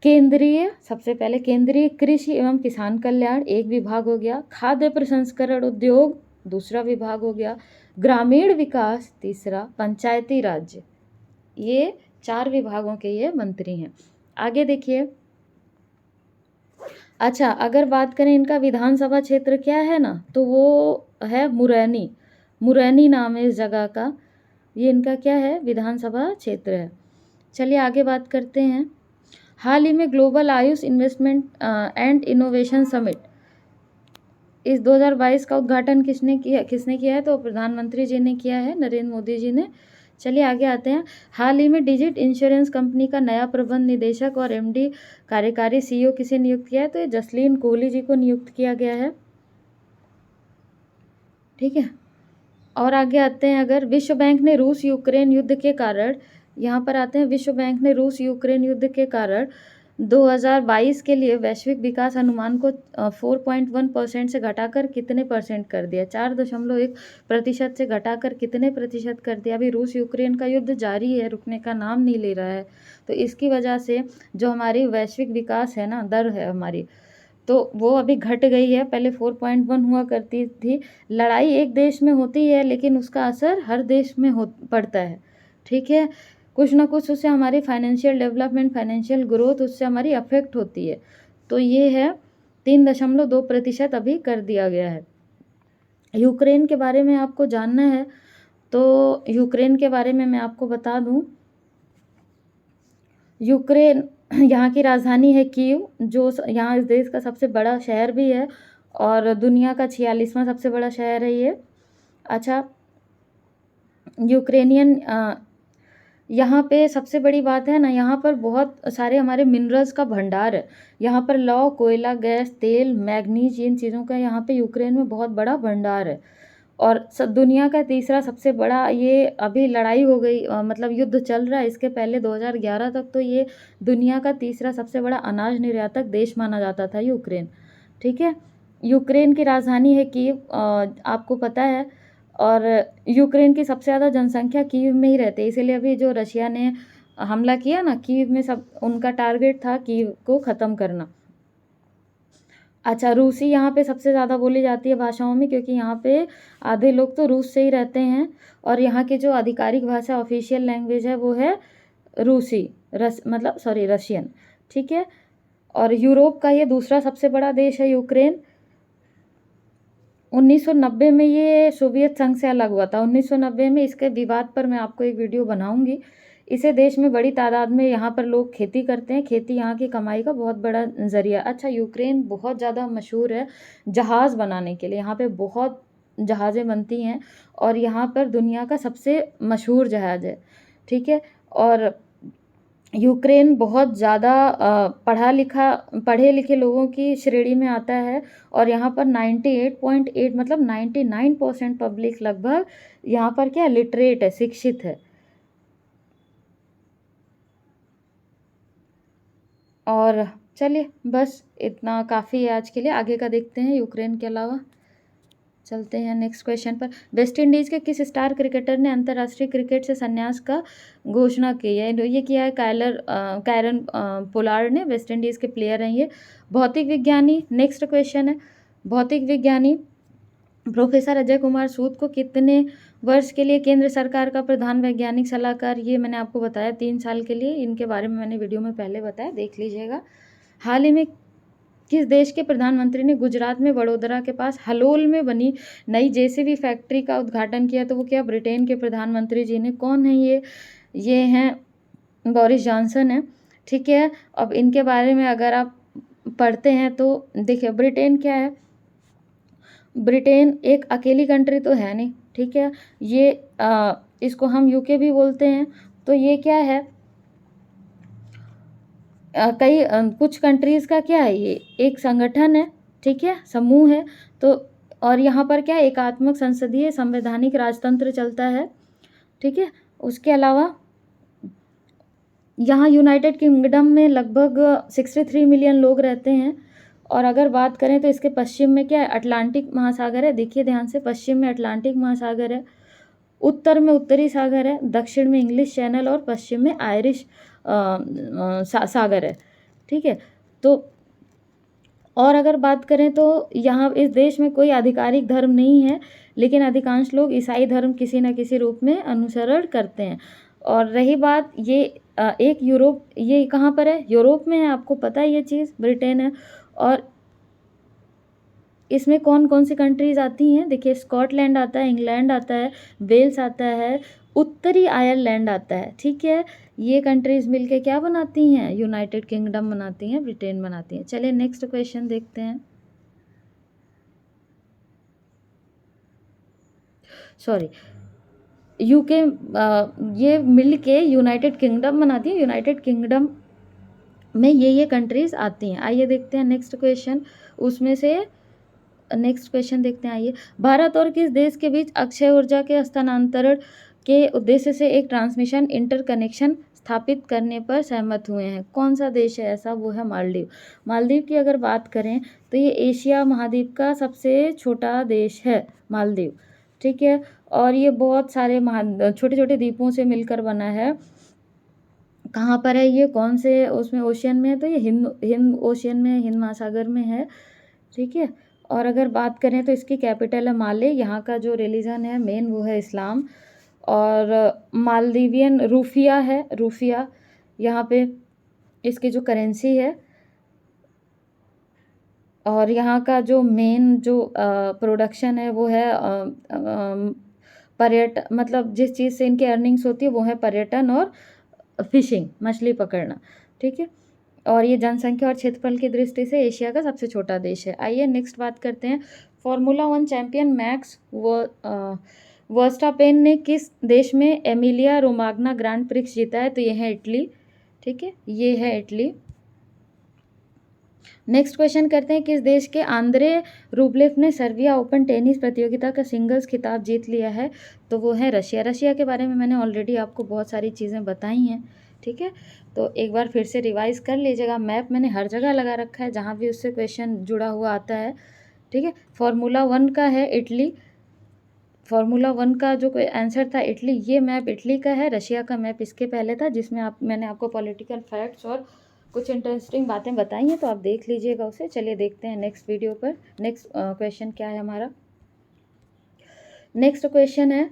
सबसे पहले केंद्रीय कृषि एवं किसान कल्याण एक विभाग हो गया, खाद्य प्रसंस्करण उद्योग दूसरा विभाग हो गया, ग्रामीण विकास तीसरा, पंचायती राज्य, ये 4 विभागों के ये मंत्री हैं। आगे देखिए। अच्छा, अगर बात करें इनका विधानसभा क्षेत्र क्या है ना, तो वो है मुरैनी नाम है इस जगह का। ये इनका क्या है? विधानसभा क्षेत्र है। चलिए आगे बात करते हैं। हाल ही में global Ayush investment and innovation summit, इस 2022 का उद्घाटन किसने किया है? तो प्रधानमंत्री जी ने किया है, नरेंद्र मोदी जी ने। चलिए आगे आते हैं। हाल ही में डिजिट इंश्योरेंस कंपनी का नया प्रबंध निदेशक और एमडी कार्यकारी सीईओ किसे नियुक्त किया है? तो ये जसलीन कोहली जी को नियुक्त किया गया है। ठीक है, और आगे आते हैं। अगर विश्व बैंक ने रूस यूक्रेन युद्ध के कारण, यहाँ पर आते हैं, विश्व बैंक ने रूस यूक्रेन युद्ध के कारण 2022 के लिए वैश्विक विकास अनुमान को 4.1% से घटाकर कितने परसेंट कर दिया? 4.1% से घटाकर कितने प्रतिशत कर दिया? अभी रूस यूक्रेन का युद्ध जारी है, रुकने का नाम नहीं ले रहा है, तो इसकी वजह से जो हमारी वैश्विक विकास है ना, दर है हमारी, तो वो अभी घट गई है। पहले 4.1 हुआ करती थी। लड़ाई एक देश में होती है लेकिन उसका असर हर देश में पड़ता है। ठीक है, कुछ ना कुछ उससे हमारी फाइनेंशियल डेवलपमेंट, फाइनेंशियल ग्रोथ, उससे हमारी अफेक्ट होती है। तो ये है 3.2% अभी कर दिया गया है। यूक्रेन के बारे में आपको जानना है तो यूक्रेन के बारे में मैं आपको बता दूं। यूक्रेन, यहाँ की राजधानी है कीव, जो यहाँ इस देश का सबसे बड़ा शहर भी है और दुनिया का 46वां सबसे बड़ा शहर है ये। अच्छा, यूक्रेनियन, यहाँ पे सबसे बड़ी बात है ना, यहाँ पर बहुत सारे हमारे मिनरल्स का भंडार है। यहाँ पर लौ, कोयला, गैस, तेल, मैग्नीज, इन चीज़ों का यहाँ पे यूक्रेन में बहुत बड़ा भंडार है। और दुनिया का तीसरा सबसे बड़ा, ये अभी लड़ाई हो गई, मतलब युद्ध चल रहा है, इसके पहले 2011 तक तो ये दुनिया का तीसरा सबसे बड़ा अनाज निर्यातक देश माना जाता था यूक्रेन। ठीक है, यूक्रेन की राजधानी है कीव, आपको पता है, और यूक्रेन की सबसे ज़्यादा जनसंख्या कीव में ही रहती है, इसीलिए अभी जो रशिया ने हमला किया ना कीव में, सब उनका टारगेट था कीव को ख़त्म करना। अच्छा, रूसी यहाँ पे सबसे ज़्यादा बोली जाती है भाषाओं में, क्योंकि यहाँ पे आधे लोग तो रूस से ही रहते हैं, और यहाँ की जो आधिकारिक भाषा, ऑफिशियल लैंग्वेज है, वो है रूसी, रशियन। ठीक है, और यूरोप का ये दूसरा सबसे बड़ा देश है यूक्रेन। 1990 में ये सोवियत संघ से अलग हुआ था। 1990 में, इसके विवाद पर मैं आपको एक वीडियो बनाऊंगी। इसे देश में बड़ी तादाद में यहाँ पर लोग खेती करते हैं, खेती यहाँ की कमाई का बहुत बड़ा जरिया। अच्छा, यूक्रेन बहुत ज़्यादा मशहूर है जहाज़ बनाने के लिए, यहाँ पे बहुत जहाज़ें बनती हैं और यहाँ पर दुनिया का सबसे मशहूर जहाज़ है। ठीक है, और यूक्रेन बहुत ज़्यादा पढ़े लिखे लोगों की श्रेणी में आता है, और यहाँ पर 98.8 मतलब 99% पब्लिक लगभग यहाँ पर क्या लिटरेट है, शिक्षित है। और चलिए, बस इतना काफ़ी है आज के लिए। आगे का देखते हैं यूक्रेन के अलावा। चलते हैं नेक्स्ट क्वेश्चन पर। वेस्ट इंडीज़ के किस स्टार क्रिकेटर ने अंतर्राष्ट्रीय क्रिकेट से संन्यास का घोषणा की है? ये किया है कायरन पोलार्ड ने, वेस्ट इंडीज़ के प्लेयर हैं ये। भौतिक विज्ञानी, नेक्स्ट क्वेश्चन है, भौतिक विज्ञानी प्रोफेसर अजय कुमार सूद को कितने वर्ष के लिए केंद्र सरकार का प्रधान वैज्ञानिक सलाहकार, ये मैंने आपको बताया 3 साल के लिए, इनके बारे में मैंने वीडियो में पहले बताया, देख लीजिएगा। हाल ही में किस देश के प्रधानमंत्री ने गुजरात में वडोदरा के पास हलोल में बनी नई जेसीबी फैक्ट्री का उद्घाटन किया? तो वो क्या, ब्रिटेन के प्रधानमंत्री जी ने। कौन है ये हैं बोरिस जॉनसन है। ठीक है, अब इनके बारे में अगर आप पढ़ते हैं तो देखिए, ब्रिटेन क्या है, ब्रिटेन एक अकेली कंट्री तो है नहीं। ठीक है, ये इसको हम यूके भी बोलते हैं। तो ये क्या है, कुछ कंट्रीज़ का क्या है, ये एक संगठन है। ठीक है, समूह है। तो और यहाँ पर क्या, एकात्मक संसदीय संवैधानिक राजतंत्र चलता है। ठीक है, उसके अलावा यहाँ यूनाइटेड किंगडम में लगभग 63 मिलियन लोग रहते हैं। और अगर बात करें तो इसके पश्चिम में क्या है, अटलांटिक महासागर है। देखिए ध्यान से, पश्चिम में अटलांटिक महासागर है, उत्तर में उत्तरी सागर है, दक्षिण में इंग्लिश चैनल और पश्चिम में आयरिश सागर है। ठीक है, तो और अगर बात करें तो यहाँ इस देश में कोई आधिकारिक धर्म नहीं है, लेकिन अधिकांश लोग ईसाई धर्म किसी न किसी रूप में अनुसरण करते हैं। और रही बात ये एक यूरोप, ये कहाँ पर है, यूरोप में है, आपको पता है ये चीज़, ब्रिटेन है। और इसमें कौन कौन सी कंट्रीज़ आती हैं, देखिए, स्कॉटलैंड आता है, इंग्लैंड आता है, वेल्स आता है, उत्तरी आयरलैंड आता है। ठीक है, ये कंट्रीज़ मिलके क्या बनाती हैं, यूनाइटेड किंगडम बनाती हैं, ब्रिटेन बनाती हैं। चलिए नेक्स्ट क्वेश्चन देखते हैं। सॉरी, यूके ये मिल के यूनाइटेड किंगडम बनाती है। यूनाइटेड किंगडम में ये कंट्रीज़ आती हैं। आइए देखते हैं नेक्स्ट क्वेश्चन, उसमें से नेक्स्ट क्वेश्चन देखते हैं। आइए, भारत और किस देश के बीच अक्षय ऊर्जा के हस्तांतरण के उद्देश्य से एक ट्रांसमिशन इंटरकनेक्शन स्थापित करने पर सहमत हुए हैं? कौन सा देश है ऐसा? वो है मालदीव। मालदीव की अगर बात करें तो ये एशिया महाद्वीप का सबसे छोटा देश है मालदीव, ठीक है। और ये बहुत सारे छोटे छोटे द्वीपों से मिलकर बना है। कहाँ पर है ये, कौन से उसमें ओशियन में है? तो ये हिंद ओशियन में, हिंद महासागर में है, ठीक है। और अगर बात करें तो इसकी कैपिटल है माले। यहाँ का जो रिलीजन है मेन वो है इस्लाम। और मालदीवियन रूफिया है, रूफिया यहाँ पे इसकी जो करेंसी है। और यहाँ का जो मेन जो प्रोडक्शन है वो है पर्यटन, मतलब जिस चीज़ से इनकी अर्निंग्स होती है वो है पर्यटन और फिशिंग, मछली पकड़ना, ठीक है। और ये जनसंख्या और क्षेत्रफल की दृष्टि से एशिया का सबसे छोटा देश है। आइए नेक्स्ट बात करते हैं। फार्मूला 1 चैंपियन मैक्स वर्स्टापेन ने किस देश में एमिलिया रोमाग्ना ग्रैंड प्रिक्स जीता है? तो ये है इटली, ठीक है, ये है इटली। नेक्स्ट क्वेश्चन करते हैं, किस देश के आंद्रे रूबलेव ने सर्बिया ओपन टेनिस प्रतियोगिता का सिंगल्स खिताब जीत लिया है? तो वो है रशिया। रशिया के बारे में मैंने ऑलरेडी आपको बहुत सारी चीज़ें बताई हैं, ठीक है। तो एक बार फिर से रिवाइज कर लीजिएगा। मैप मैंने हर जगह लगा रखा है जहाँ भी उससे क्वेश्चन जुड़ा हुआ आता है, ठीक है। फार्मूला 1 का है इटली, फार्मूला 1 का जो आंसर था इटली, ये मैप इटली का है। रशिया का मैप इसके पहले था जिसमें मैंने आपको पॉलिटिकल फैक्ट्स और कुछ इंटरेस्टिंग बातें बताई हैं, तो आप देख लीजिएगा उसे। चलिए देखते हैं नेक्स्ट वीडियो पर नेक्स्ट क्वेश्चन क्या है हमारा। नेक्स्ट क्वेश्चन है,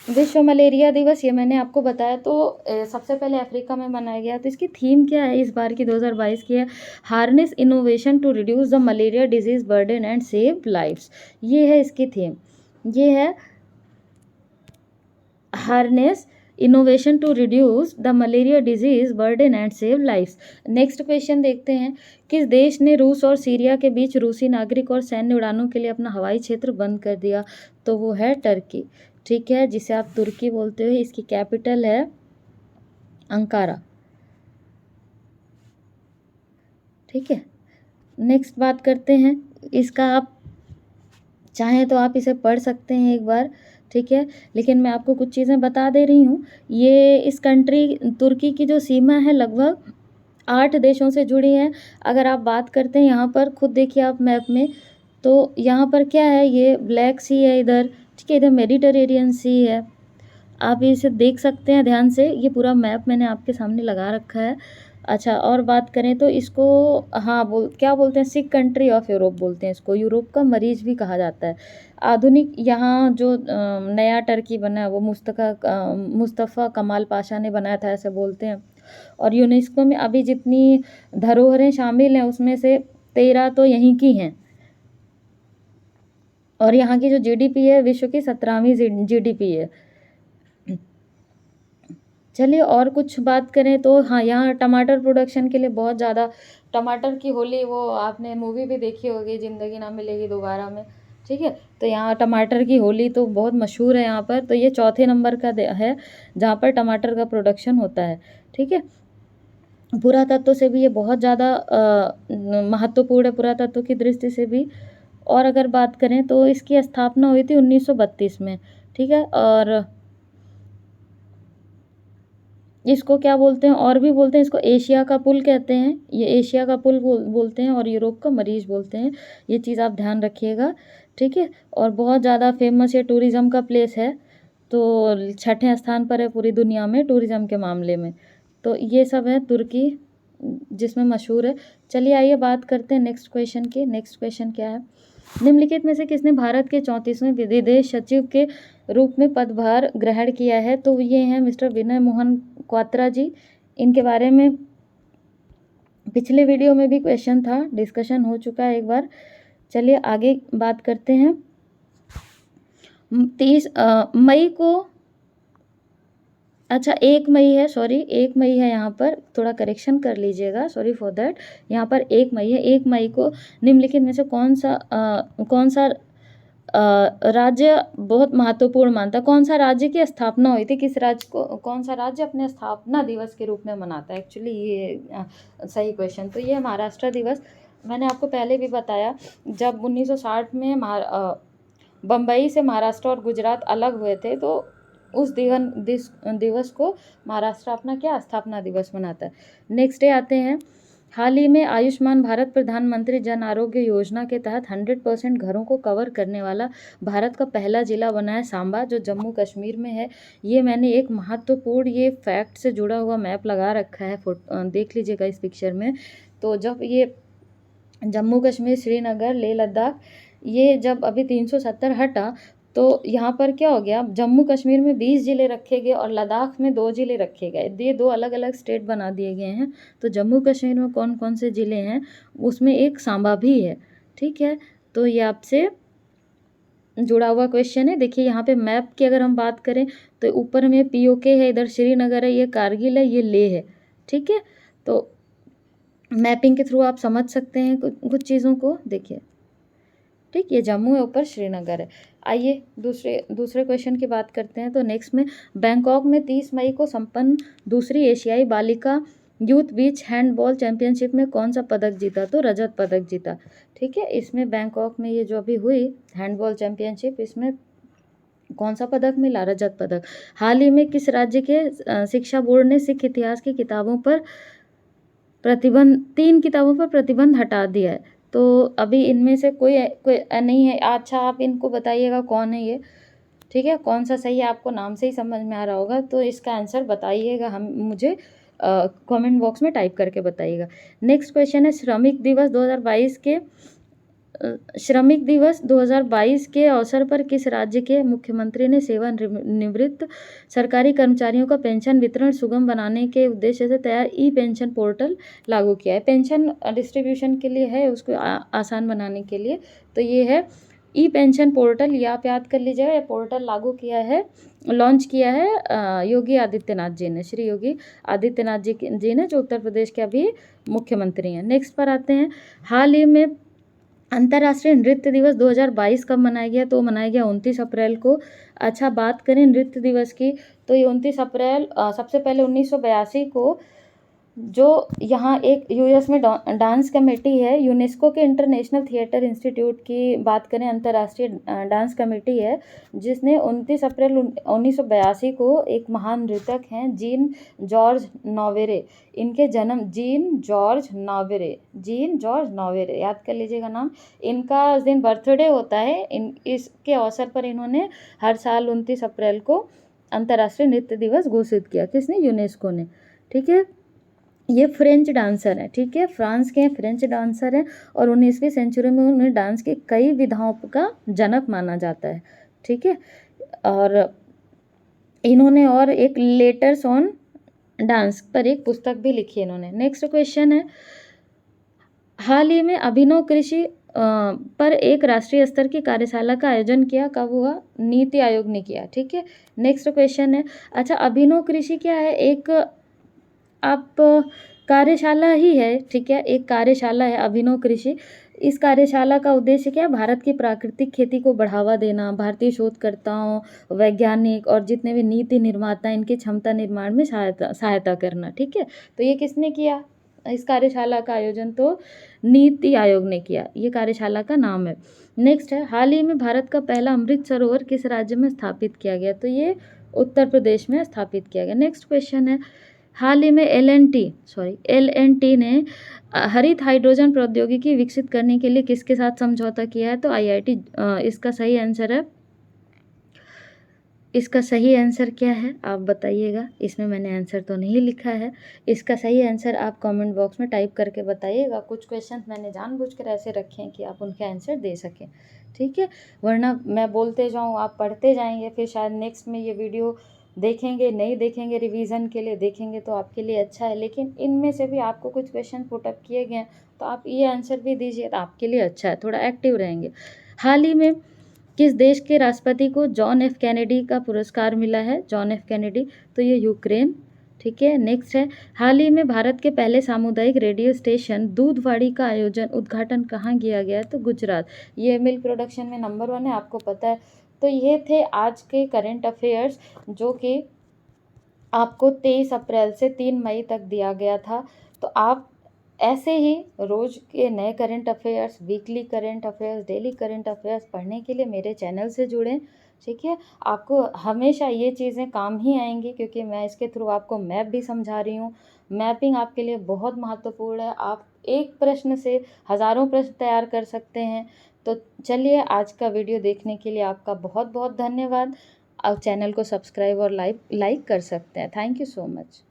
विश्व मलेरिया दिवस, ये मैंने आपको बताया। तो सबसे पहले अफ्रीका में मनाया गया। तो इसकी थीम क्या है इस बार की 2022 की है, harness innovation to reduce the malaria disease burden and save lifes. ये है इसकी थीम, ये है harness innovation to reduce the malaria disease burden and save lifes. Next question देखते हैं, किस देश ने रूस और सीरिया के बीच रूसी नागरिक और सैन्य उड़ानों के लिए अपना हवाई क्षेत्र बंद कर दिया? तो वो है टर्की, ठीक है, जिसे आप तुर्की बोलते हो। इसकी कैपिटल है अंकारा, ठीक है। नेक्स्ट बात करते हैं, इसका आप चाहें तो आप इसे पढ़ सकते हैं एक बार, ठीक है, लेकिन मैं आपको कुछ चीज़ें बता दे रही हूँ। ये इस कंट्री तुर्की की जो सीमा है लगभग 8 देशों से जुड़ी है। अगर आप बात करते हैं यहाँ पर, खुद देखिए आप मैप में, तो यहाँ पर क्या है, ये ब्लैक सी है इधर, ठीक है, इधर मेडिटेरेनियन सी है। आप इसे देख सकते हैं ध्यान से, ये पूरा मैप मैंने आपके सामने लगा रखा है। अच्छा, और बात करें तो इसको हाँ क्या बोलते हैं, सिक कंट्री ऑफ यूरोप बोलते हैं इसको, यूरोप का मरीज भी कहा जाता है। आधुनिक यहाँ जो नया टर्की बना है वो मुस्तफ़ा कमाल पाशा ने बनाया था, ऐसे बोलते हैं। और यूनेस्को में अभी जितनी धरोहरें शामिल हैं उसमें से 13 तो यहीं की हैं। और यहाँ की जो जीडीपी है विश्व की 17वीं जीडीपी है। चलिए और कुछ बात करें तो हाँ, यहाँ टमाटर प्रोडक्शन के लिए बहुत ज़्यादा, टमाटर की होली, वो आपने मूवी भी देखी होगी ज़िंदगी ना मिलेगी दोबारा में, ठीक है। तो यहाँ टमाटर की होली तो बहुत मशहूर है यहाँ पर। तो ये चौथे नंबर का है जहाँ पर टमाटर का प्रोडक्शन होता है, ठीक है। पुरातत्व से भी ये बहुत ज़्यादा महत्वपूर्ण है, पुरातत्व की दृष्टि से भी। और अगर बात करें तो इसकी स्थापना हुई थी 1932 में, ठीक है। और इसको क्या बोलते हैं, और भी बोलते हैं इसको एशिया का पुल कहते हैं, ये एशिया का पुल बोलते हैं, और यूरोप का मरीज बोलते हैं। ये चीज़ आप ध्यान रखिएगा, ठीक है। और बहुत ज़्यादा फेमस ये टूरिज़्म का प्लेस है, तो छठे स्थान पर है पूरी दुनिया में टूरिज़्म के मामले में। तो ये सब है तुर्की जिसमें मशहूर है। चलिए आइए बात करते हैं नेक्स्ट क्वेश्चन की। नेक्स्ट क्वेश्चन क्या है, निम्नलिखित में से किसने भारत के 34वें विदेश सचिव के रूप में पदभार ग्रहण किया है? तो ये हैं मिस्टर विनय मोहन क्वात्रा जी। इनके बारे में पिछले वीडियो में भी क्वेश्चन था, डिस्कशन हो चुका है एक बार। चलिए आगे बात करते हैं। 30 मई को, अच्छा 1 मई है, सॉरी 1 मई है, यहाँ पर थोड़ा करेक्शन कर लीजिएगा, सॉरी फॉर दैट। यहाँ पर 1 मई है। 1 मई को निम्नलिखित में से कौन सा राज्य बहुत महत्वपूर्ण मानता है। कौन सा राज्य की स्थापना हुई थी, किस राज्य को, कौन सा राज्य अपने स्थापना दिवस के रूप में मनाता है? एक्चुअली ये सही क्वेश्चन, तो ये महाराष्ट्र दिवस। मैंने आपको पहले भी बताया, जब 1960 में बम्बई से महाराष्ट्र और गुजरात अलग हुए थे, तो उस दिवस को महाराष्ट्र अपना क्या स्थापना दिवस मनाता है। नेक्स्ट डे आते हैं, हाल ही में आयुष्मान भारत प्रधानमंत्री जन आरोग्य योजना के तहत 100% घरों को कवर करने वाला भारत का पहला जिला बना है सांबा, जो जम्मू कश्मीर में है। ये मैंने एक महत्वपूर्ण ये फैक्ट से जुड़ा हुआ मैप लगा रखा है, देख लीजिएगा इस पिक्चर में। तो जब ये जम्मू कश्मीर, श्रीनगर, लेह लद्दाख, ये जब अभी 370 हटा, तो यहाँ पर क्या हो गया, जम्मू कश्मीर में 20 ज़िले रखे गए और लद्दाख में 2 ज़िले रखे गए। ये 2 अलग अलग स्टेट बना दिए गए हैं। तो जम्मू कश्मीर में कौन कौन से ज़िले हैं, उसमें एक सांबा भी है। ठीक है, तो ये आपसे जुड़ा हुआ क्वेश्चन है। देखिए यहाँ पे मैप की अगर हम बात करें, तो ऊपर में POK है, इधर श्रीनगर है, ये कारगिल है, ये लेह है। ठीक है, तो मैपिंग के थ्रू आप समझ सकते हैं कुछ चीज़ों को। देखिए, ठीक, ये जम्मू है, ऊपर श्रीनगर है। आइए दूसरे क्वेश्चन की बात करते हैं। तो नेक्स्ट में, बैंकॉक में 30 मई को संपन्न दूसरी एशियाई बालिका यूथ बीच हैंडबॉल चैंपियनशिप में कौन सा पदक जीता? तो रजत पदक जीता। ठीक है, इसमें बैंकॉक में ये जो अभी हुई हैंडबॉल चैंपियनशिप, इसमें कौन सा पदक मिला? रजत पदक। हाल ही में किस राज्य के शिक्षा बोर्ड ने सिख इतिहास की किताबों पर 3 किताबों पर प्रतिबंध हटा दिया है? तो अभी इनमें से कोई नहीं है। अच्छा, आप इनको बताइएगा कौन है ये। ठीक है, कौन सा सही है, आपको नाम से ही समझ में आ रहा होगा, तो इसका आंसर बताइएगा, हम मुझे कमेंट बॉक्स में टाइप करके बताइएगा। नेक्स्ट क्वेश्चन है, श्रमिक दिवस 2022 के अवसर पर किस राज्य के मुख्यमंत्री ने सेवानिवृत्त सरकारी कर्मचारियों का पेंशन वितरण सुगम बनाने के उद्देश्य से तैयार ई पेंशन पोर्टल लागू किया है? पेंशन डिस्ट्रीब्यूशन के लिए है, उसको आसान बनाने के लिए। तो ये है ई पेंशन पोर्टल, ये आप याद कर लीजिएगा। ये पोर्टल लागू किया है, लॉन्च किया है योगी आदित्यनाथ जी ने, श्री योगी आदित्यनाथ जी ने, जो उत्तर प्रदेश के अभी मुख्यमंत्री हैं। नेक्स्ट पर आते हैं, हाल ही में अंतर्राष्ट्रीय नृत्य दिवस 2022 कब मनाया गया? तो मनाया गया 29 अप्रैल को। अच्छा, बात करें नृत्य दिवस की, तो ये 29 अप्रैल सबसे पहले 1982 को, जो यहाँ एक यूएस में डांस कमेटी है, यूनेस्को के इंटरनेशनल थिएटर इंस्टीट्यूट की बात करें, अंतर्राष्ट्रीय डांस कमेटी है, जिसने 29 अप्रैल 1982 को एक महान नृतक हैं जीन जॉर्ज नॉवेरे, इनके जन्म जीन जॉर्ज नॉवेरे, याद कर लीजिएगा नाम। इनका उस दिन बर्थडे होता है। इसके अवसर पर इन्होंने हर साल 29 अप्रैल को अंतर्राष्ट्रीय नृत्य दिवस घोषित किया। किसने? यूनेस्को ने। ठीक है, ये फ्रेंच डांसर हैं। ठीक है, फ्रांस के फ्रेंच डांसर हैं और 19वीं सेंचुरी में उन्हें डांस की कई विधाओं का जनक माना जाता है। ठीक है, और इन्होंने और एक लेटर्स ऑन डांस पर एक पुस्तक भी लिखी है इन्होंने। नेक्स्ट क्वेश्चन है, हाल ही में अभिनव कृषि पर एक राष्ट्रीय स्तर की कार्यशाला का आयोजन किया, कब हुआ? नीति आयोग ने किया। ठीक है, नेक्स्ट क्वेश्चन है, अच्छा, अभिनव कृषि क्या है? एक आप कार्यशाला ही है। ठीक है, एक कार्यशाला है अभिनव कृषि। इस कार्यशाला का उद्देश्य क्या है? भारत की प्राकृतिक खेती को बढ़ावा देना, भारतीय शोधकर्ताओं, वैज्ञानिक और जितने भी नीति निर्माता, इनकी क्षमता निर्माण में सहायता करना। ठीक है, तो ये किसने किया इस कार्यशाला का आयोजन? तो नीति आयोग ने किया, ये कार्यशाला का नाम है। नेक्स्ट है, हाल ही में भारत का पहला अमृत सरोवर किस राज्य में स्थापित किया गया? तो ये उत्तर प्रदेश में स्थापित किया गया। नेक्स्ट क्वेश्चन है, हाल ही में LNT ने हरित हाइड्रोजन प्रौद्योगिकी विकसित करने के लिए किसके साथ समझौता किया है? तो IIT। इसका सही आंसर है, इसका सही आंसर क्या है आप बताइएगा। इसमें मैंने आंसर तो नहीं लिखा है, इसका सही आंसर आप कमेंट बॉक्स में टाइप करके बताइएगा। कुछ क्वेश्चन मैंने जानबूझकर ऐसे रखे हैं कि आप उनके आंसर दे सकें। ठीक है, वरना मैं बोलते जाऊँ, आप पढ़ते जाएंगे, फिर शायद नेक्स्ट में ये वीडियो देखेंगे नहीं देखेंगे, रिवीजन के लिए देखेंगे तो आपके लिए अच्छा है, लेकिन इनमें से भी आपको कुछ क्वेश्चन पुटअप किए गए हैं, तो आप ये आंसर भी दीजिए, तो आपके लिए अच्छा है, थोड़ा एक्टिव रहेंगे। हाल ही में किस देश के राष्ट्रपति को जॉन एफ कैनेडी का पुरस्कार मिला है? जॉन एफ कैनेडी, तो ये यूक्रेन ठीक है, नेक्स्ट है, हाल ही में भारत के पहले सामुदायिक रेडियो स्टेशन दूधवाड़ी का उद्घाटन कहाँ किया गया है? तो गुजरात। ये मिल्क प्रोडक्शन में नंबर 1 है, आपको पता है। तो ये थे आज के करंट अफेयर्स जो कि आपको 23 अप्रैल से 3 मई तक दिया गया था। तो आप ऐसे ही रोज़ के नए current affairs, weekly current affairs, daily current affairs पढ़ने के लिए मेरे चैनल से जुड़ें, ठीक है? आपको हमेशा ये चीज़ें काम ही आएँगी क्योंकि मैं इसके थ्रू आपको मैप भी समझा रही हूँ। मैपिंग आपके लिए बहुत महत्वपूर्ण है। आप एक प्रश्न से हज़ारों प्रश्न तैयार कर सकते हैं। तो चलिए, आज का वीडियो देखने के लिए आपका बहुत-बहुत धन्यवाद। आप चैनल को सब्सक्राइब और लाइक कर सकते हैं। Thank you so much.